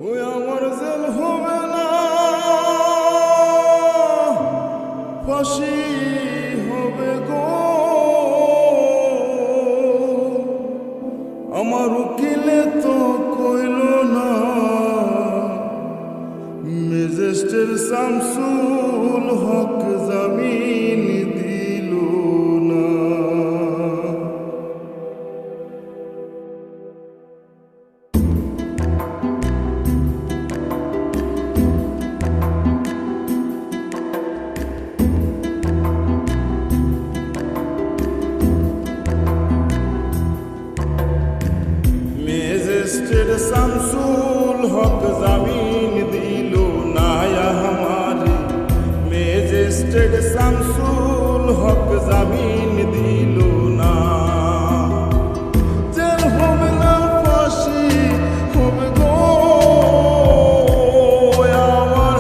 ওই আমার জেল হবে না, ফাঁসি হবে গো। আমার উকিলে তো কইল না, ম্যাজিস্ট্রেট শামসুল হক জামিন দিল না। ম্যাজিস্ট্রেট শামসুল হক জামিন দিল না हमारे, ম্যাজিস্ট্রেট শামসুল হক জামিন দিল না। জেল হবে না, ফাঁসি হবে গো আমার,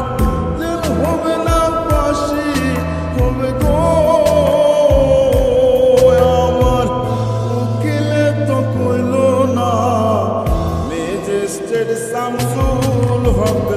জেল হবে না, ফাঁসি হবে গো আমার। উকিলে তো কইল না, ম্যাজিস্ট্রেট শামসুল হক